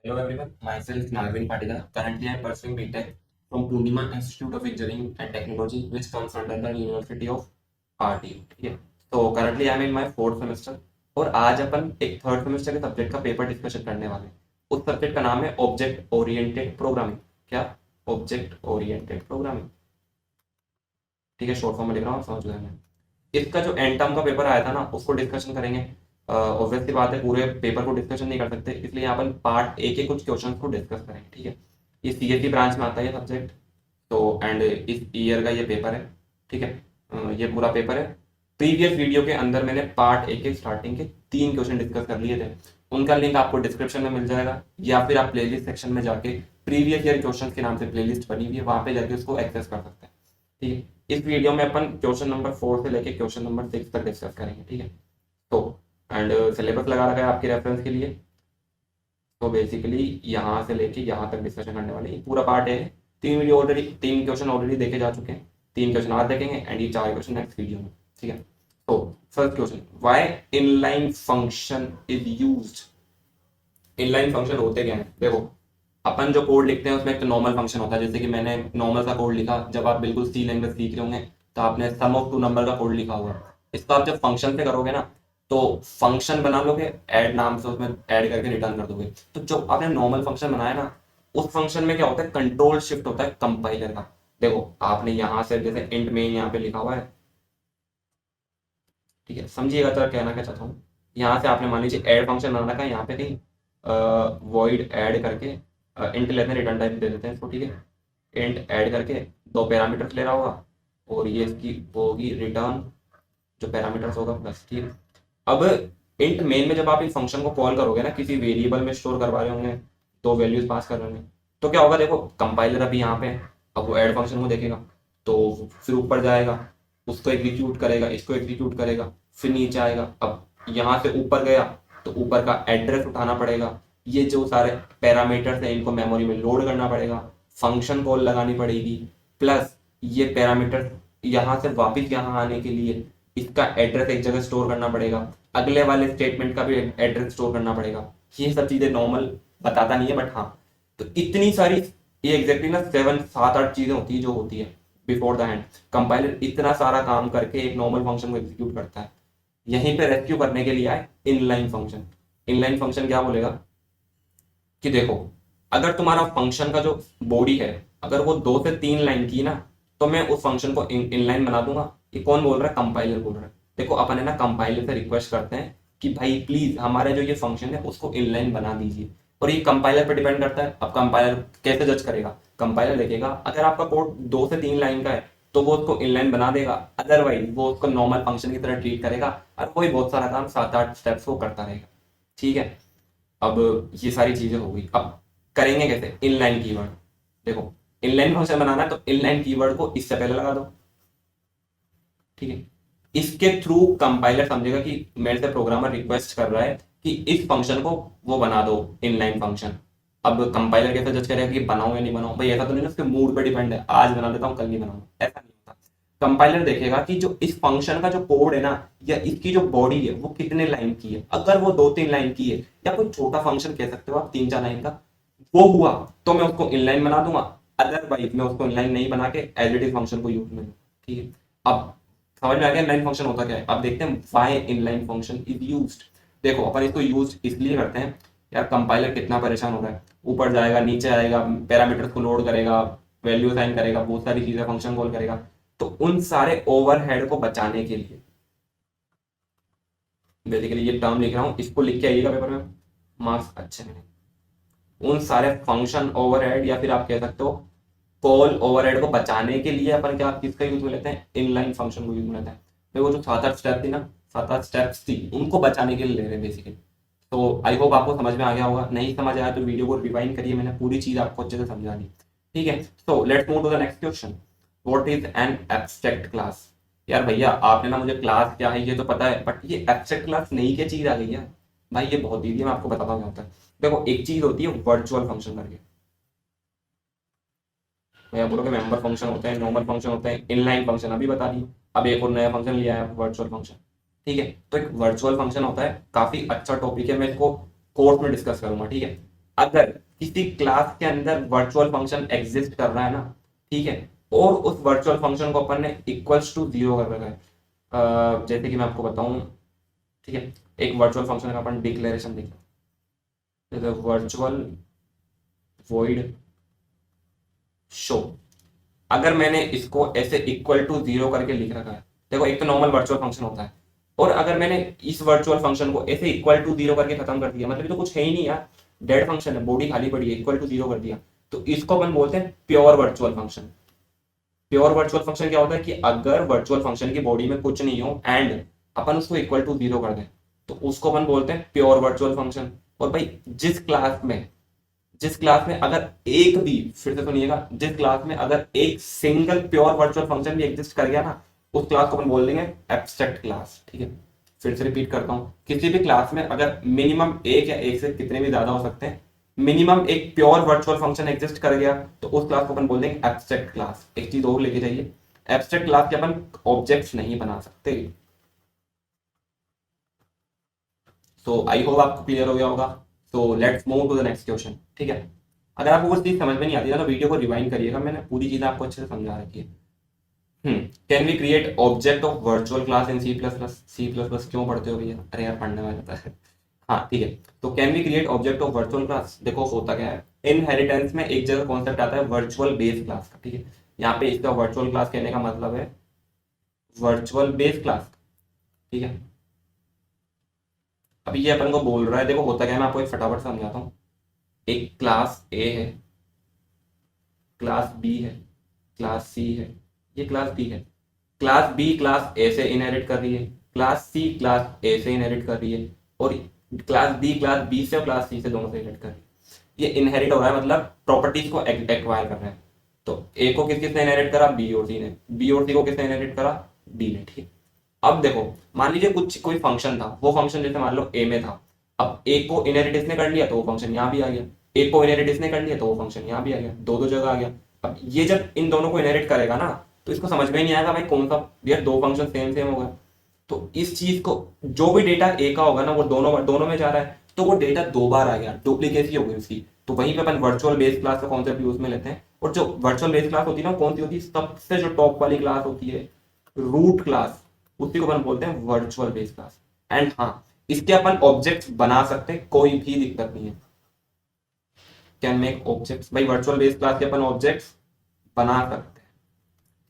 Hello everyone, myself Nagvin Patil. Currently, I am pursuing BTech from Purnima Institute of Engineering and Technology, which comes under the University of RT. ठीक है, तो currently I am in my fourth semester और आज अपन एक third semester के subject का paper discussion करने वाले हैं। उस सब्जेक्ट का नाम है ऑब्जेक्ट ओरिएंटेड प्रोग्रामिंग। क्या? Object oriented programming. ठीक है, शॉर्ट फॉर्म में लिख रहा हूँ, समझ लेना। इसका जो एंड टर्म का पेपर आया था ना, उसको डिस्कशन करेंगे। ऑब्वियस सी बात है, पूरे पेपर को डिस्कशन नहीं कर सकते, इसलिए यहाँ पर पार्ट ए के कुछ क्वेश्चन को डिस्कस करेंगे। ठीक है, ये सीएससी ब्रांच में आता है ये सब्जेक्ट। तो एंड इस ईयर का ये पेपर है। ठीक है, ये पूरा पेपर है। प्रीवियस वीडियो के अंदर मैंने पार्ट ए के स्टार्टिंग के 3 क्वेश्चन डिस्कस कर लिए थे। उनका लिंक आपको डिस्क्रिप्शन में मिल जाएगा, या फिर आप प्लेलिस्ट सेक्शन में जाके प्रीवियस ईयर क्वेश्चन के नाम से प्लेलिस्ट बनी हुई है, वहां पे जाके उसको एक्सेस कर सकते हैं। ठीक है, इस वीडियो में अपन क्वेश्चन नंबर 4 से लेके क्वेश्चन नंबर 6 तक डिस्कस करेंगे। ठीक है, तो एंड सिलेबस लगा रखा है आपके रेफरेंस के लिए। तो बेसिकली यहाँ से लेके यहाँ तक डिस्कशन करने वाले, ये पूरा पार्ट है। 3 क्वेश्चन ऑलरेडी देखे जा चुके हैं, 3 क्वेश्चन आज देखेंगे एंड ये 4 क्वेश्चन नेक्स्ट वीडियो में। ठीक है, तो first question, why inline function is used. Inline function होते क्या है? देखो, अपन जो कोड लिखते हैं उसमें एक तो नॉर्मल फंक्शन होता है, जैसे कि मैंने नॉर्मल सा कोड लिखा। जब आप बिल्कुल सी लैंग्वेज सीख रहे होंगे तो आपने सम ऑफ टू नंबर का कोड लिखा होगा। इसको आप जब फंक्शन पे करोगे ना, तो फंक्शन बना लोगे, ऐड नाम से उसमें ऐड करके रिटर्न कर दोगे। तो जो आपने नॉर्मल फंक्शन बनाया ना, उस फंक्शन में क्या होता है, कंट्रोल शिफ्ट होता है कंपाइलर का। देखो, आपने यहाँ से जैसे इंट मेन यहाँ पे लिखा हुआ है। ठीक है, समझिएगा जरा कहना क्या चाहता हूँ। यहाँ से आपने मान लीजिए ऐड फंक्शन बना रखा है, यहाँ पे कहीं वॉइड ऐड करके इंट लेते हैं, रिटर्न टाइप दे देते हैं इसको। ठीक है, इंट ऐड करके 2 पैरामीटर्स ले रहा होगा, और ये इसकी वो होगी रिटर्न, जो पैरामीटर्स होगा प्लस। ठीक है, अब इंट मेन में जब आप इस फंक्शन को कॉल करोगे ना, किसी वेरिएबल में स्टोर करवा रहे होंगे, 2 वैल्यूज पास कर रहे होंगे, तो क्या होगा, देखो कंपाइलर अभी यहाँ पे है। अब वो ऐड फंक्शन को देखेगा, तो फिर ऊपर जाएगा, उसको एग्जीक्यूट करेगा, इसको एग्जीक्यूट करेगा, फिर नीचे आएगा। अब यहाँ से ऊपर गया तो ऊपर का एड्रेस उठाना पड़ेगा, ये जो सारे पैरामीटर्स हैं इनको मेमोरी में लोड करना पड़ेगा, फंक्शन कॉल लगानी पड़ेगी, प्लस ये पैरामीटर यहाँ से वापस यहाँ आने के लिए इसका एड्रेस एक जगह स्टोर करना पड़ेगा, अगले वाले स्टेटमेंट का भी एड्रेस स्टोर करना पड़ेगा। ये सब चीजें नॉर्मल बताता नहीं है, बट हाँ, तो इतनी सारी, ये एग्जैक्टली ना 7 7 8 चीजें होती है जो होती है बिफोर द हैंड। कंपाइलर इतना सारा काम करके एक नॉर्मल फंक्शन को एग्जीक्यूट करता है। यहीं पे रेस्क्यू करने के लिए आए इनलाइन फंक्शन। इनलाइन फंक्शन क्या बोलेगा कि देखो, अगर तुम्हारा फंक्शन का जो बॉडी है, अगर वो 2 से 3 लाइन की ना, तो मैं उस फंक्शन को इनलाइन बना दूंगा। ये कौन बोल रहा है? कंपाइलर बोल रहा है। देखो, अपन है ना कंपाइलर से रिक्वेस्ट करते हैं कि भाई प्लीज हमारा जो ये फंक्शन है उसको इनलाइन बना दीजिए, और ये कंपाइलर पर डिपेंड करता है। अब कंपाइलर कैसे जज करेगा? कंपाइलर देखेगा, अगर आपका कोड 2 से 3 लाइन का है तो वो उसको इनलाइन बना देगा, अदरवाइज वो उसको नॉर्मल फंक्शन की तरह ट्रीट करेगा, और कोई बहुत सारा काम 7 8 स्टेप्स को करता रहेगा। ठीक है, अब ये सारी चीजें हो गई। अब करेंगे कैसे? Inline keyword. देखो, इनलाइन फंक्शन बनाना है तो इनलाइन कीवर्ड को इससे पहले लगा दो। ठीक है, इसके थ्रू कंपाइलर समझेगा कि मेरे से प्रोग्रामर रिक्वेस्ट कर रहा है कि इस फंक्शन को वो बना दो इनलाइन फंक्शन। अब कंपाइलर कैसे जज करेगा कि बनाऊं या नहीं बनाऊं? भाई ऐसा तो नहीं ना उसके मूड पे डिपेंड है, आज बना देता हूं कल नहीं बनाऊंगा, ऐसा नहीं होता। कंपाइलर देखेगा कि जो इस फंक्शन का जो कोड है ना, या इसकी जो बॉडी है वो कितने लाइन की है। अगर वो 2 3 लाइन की है, या कोई छोटा फंक्शन कह सकते हो आप, 3 4 लाइन का वो हुआ, तो मैं उसको इनलाइन बना दूंगा, अदरवाइज मैं उसको इनलाइन नहीं बना के एज इट इज फंक्शन को यूज में लूं। ठीक है, अब समझ में आ गया इनलाइन फंक्शन होता क्या है? अब देखते हैं why inline function is used. देखो, अपन इसको यूज इसलिए करते हैं, यार कंपाइलर कितना परेशान हो रहा है, ऊपर जाएगा, नीचे आएगा, पैरामीटर्स को लोड करेगा, वैल्यू असाइन करेगा, बहुत सारी चीजें, फंक्शन कॉल करेगा। तो उन सारे ओवरहेड को बचाने के लिए बेसिकली ये टर्म लिख रहा हूँ, इसको लिख के आइएगा पेपर में, मार्क्स अच्छे हैं। उन सारे फंक्शन ओवरहेड, या फिर आप कह सकते हो कॉल ओवरहेड को बचाने के लिए अपन क्या किसका यूज में लेते हैं? इनलाइन फंक्शन को यूज में लेते हैं। तो वो जो 7 8 स्टेप थी ना, 7 8 स्टेप्स थी, उनको बचाने के लिए ले रहे हैं बेसिकली। तो आई होप आपको समझ में आ गया होगा। नहीं समझ आया तो वीडियो को रिवाइंड करिए, मैंने पूरी चीज आपको अच्छे से समझा दी। ठीक है, so let's move to the next question. What is an abstract class? यार भैया, आपने ना मुझे क्लास क्या है ये तो पता है, बट ये एब्स्ट्रैक्ट क्लास नहीं, क्या चीज आ गई है भाई? ये बहुत ईजी है, मैं आपको बताता हूँ क्या होता है। देखो, एक चीज होती है वर्चुअल फंक्शन करके, भैया बोलो कि मेंबर फंक्शन होते हैं, नॉर्मल फंक्शन होते हैं, इनलाइन फंक्शन अभी बता दी। अब एक और नया फंक्शन लिया है, वर्चुअल फंक्शन। ठीक है, तो एक वर्चुअल फंक्शन होता है, काफी अच्छा टॉपिक है, मैं इसको कोर्स में डिस्कस करूंगा। ठीक है, अगर किसी क्लास के अंदर वर्चुअल फंक्शन एग्जिस्ट कर रहा है ना, ठीक है, और उस वर्चुअल फंक्शन को अपन ने इक्वल्स टू जीरो कर रखा है, जैसे कि मैं आपको बताऊं, ठीक है, एक वर्चुअल फंक्शन का अपन डिक्लेरेशन देखते हैं, वर्चुअल वॉइड शो। अगर मैंने इसको ऐसे इक्वल टू जीरो करके लिख रखा है, देखो एक तो नॉर्मल वर्चुअल फंक्शन होता है, और अगर मैंने इस वर्चुअल फंक्शन को ऐसे इक्वल टू जीरो करके खत्म कर दिया, मतलब ये तो कुछ है ही नहीं यार, डेड फंक्शन है, बॉडी खाली पड़ी है, इक्वल टू जीरो कर दिया, तो इसको अपन बोलते हैं pure virtual function. Pure virtual function क्या होता है कि अगर वर्चुअल फंक्शन की बॉडी में कुछ नहीं हो एंड अपन उसको इक्वल टू जीरो कर दें, तो उसको अपन बोलते हैं प्योर वर्चुअल फंक्शन। और भाई जिस क्लास में अगर एक भी, फिर से सुनिएगा, जिस क्लास में अगर एक सिंगल प्योर वर्चुअल फंक्शन भी एग्जिस्ट कर गया ना, उस क्लास को अपन बोल देंगे एब्स्ट्रैक्ट क्लास, ठीक है। फिर से रिपीट करता हूँ, किसी भी क्लास में अगर मिनिमम एक या एक से कितने भी ज्यादा हो सकते हैं, मिनिमम एक प्योर वर्चुअल फंक्शन एग्जिस्ट कर गया, तो उस क्लास को अपन बोल देंगे एब्स्ट्रैक्ट क्लास। एक चीज और लेके जाइए, एब्स्ट्रैक्ट क्लास के अपन ऑब्जेक्ट्स नहीं बना सकते। तो आई होप आपको क्लियर हो गया होगा। तो let's move to the next question, ठीक है। अगर आपको कुछ चीज समझ में नहीं आती है तो वीडियो को रिवाइंड करिएगा, मैंने पूरी चीज आपको अच्छे से समझा रखी है। Can we create object of virtual class in C plus plus? C plus plus क्यों पढ़ते हो भैया? अरे यार पढ़ने में आता है। हाँ ठीक है, तो can we create object of virtual class? देखो होता क्या है, इनहेरिटेंस में एक जगह कॉन्सेप्ट आता है वर्चुअल बेस क्लास का, ठीक है। यहाँ पे इसका वर्चुअल क्लास कहने का मतलब है वर्चुअल बेस क्लास, ठीक है। अभी ये अपन को बोल रहा है, देखो होता क्या है, मैं आपको एक फटाफट समझाता हूँ। एक क्लास ए है, क्लास बी है, क्लास सी है, ये क्लास बी है। क्लास बी क्लास ए से इनहेरिट कर रही है, क्लास सी क्लास ए से इनहेरिट कर रही है, और क्लास डी क्लास बी से और क्लास सी से दोनों से इनहेरिट कर रही है। ये इनहेरिट हो रहा है मतलब प्रॉपर्टीज को एक्वायर कर रहे हैं। तो ए को किसने इनहेरिट करा? बी और सी ने। बी और सी को किसने इनहेरिट करा? डी ने, ठीक है। अब देखो, मान लीजिए कुछ कोई फंक्शन था, वो फंक्शन जैसे मान लो ए में था, अब ए को इनहेरिट इसने कर लिया तो वो फंक्शन यहाँ भी आ गया, ए को इनहेरिट इसने कर लिया तो वो फंक्शन यहाँ भी आ गया, दो दो जगह आ गया। अब ये जब इन दोनों को इनहेरिट करेगा ना, तो इसको समझ में नहीं आएगा भाई कौन सा, यार दो फंक्शन सेम सेम हो गए। तो इस चीज को, जो भी डेटा ए का होगा ना वो दोनों दोनों में जा रहा है, तो वो डेटा दो बार आ गया, डुप्लीकेसी हो गई उसकी। तो वहीं पे अपन वर्चुअल बेस क्लास का कॉन्सेप्ट यूज में लेते हैं। और जो वर्चुअल बेस क्लास होती है ना, कौन सी होती है? सबसे जो टॉप वाली क्लास होती है, रूट क्लास, उसी को अपन बोलते हैं वर्चुअल बेस क्लास। एंड हाँ, इसके अपन ऑब्जेक्ट्स बना सकते हैं, कोई भी दिक्कत नहीं है। कैन मेक ऑब्जेक्ट्स, भाई वर्चुअल बेस क्लास के अपन ऑब्जेक्ट्स बना सकते हैं,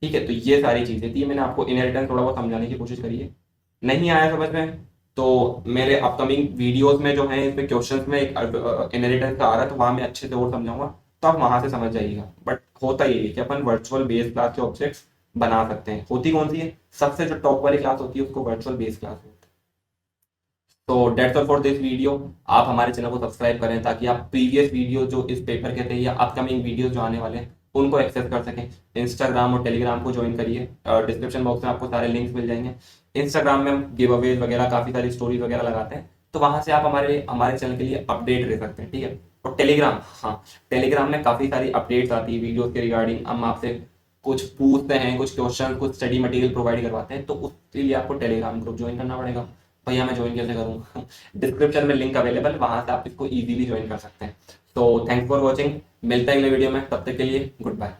ठीक है। तो ये सारी चीजें थी, मैंने आपको इनहेरिटेंस थोड़ा बहुत समझाने की कोशिश करी है। नहीं आया समझ में तो मेरे अपकमिंग वीडियोस में जो है इसमें क्वेश्चंस में एक इनहेरिटेंस का आ रहा है, तो वहां मैं अच्छे से और समझाऊंगा, तो आप वहां से समझ जाइएगा। बट होता ये है कि अपन वर्चुअल बेस क्लास के ऑब्जेक्ट्स बना सकते हैं। होती कौन सी है? सबसे जो टॉप वाली क्लास होती है उसको वर्चुअल बेस क्लास होती है। तो that's all for this video. आप हमारे चैनल को सब्सक्राइब करें ताकि आप प्रीवियस वीडियो जो इस पेपर के थे या अपकमिंग वीडियो जो आने वाले हैं उनको एक्सेस कर सकें। इंस्टाग्राम और टेलीग्राम को ज्वाइन करिए, और डिस्क्रिप्शन बॉक्स में आपको सारे लिंक्स मिल जाएंगे। इंस्टाग्राम में हम गिव अवेज वगैरह काफ़ी सारी स्टोरीज वगैरह लगाते हैं, तो वहां से आप हमारे चैनल के लिए अपडेट रह सकते हैं, ठीक है। और टेलीग्राम, हाँ, टेलीग्राम में काफ़ी सारी अपडेट्स आती है वीडियोज़ के रिगार्डिंग। हम आपसे कुछ पूछते हैं, कुछ क्वेश्चन, कुछ स्टडी मटेरियल प्रोवाइड करवाते हैं, तो उसके लिए आपको टेलीग्राम ग्रुप ज्वाइन करना पड़ेगा। भैया मैं ज्वाइन कैसे करूँ? डिस्क्रिप्शन में लिंक अवेलेबल, वहां से आप इसको इजीली ज्वाइन कर सकते हैं। तो थैंक्स फॉर वॉचिंग, मिलते हैं अगले वीडियो में, तब तक के लिए गुड बाय।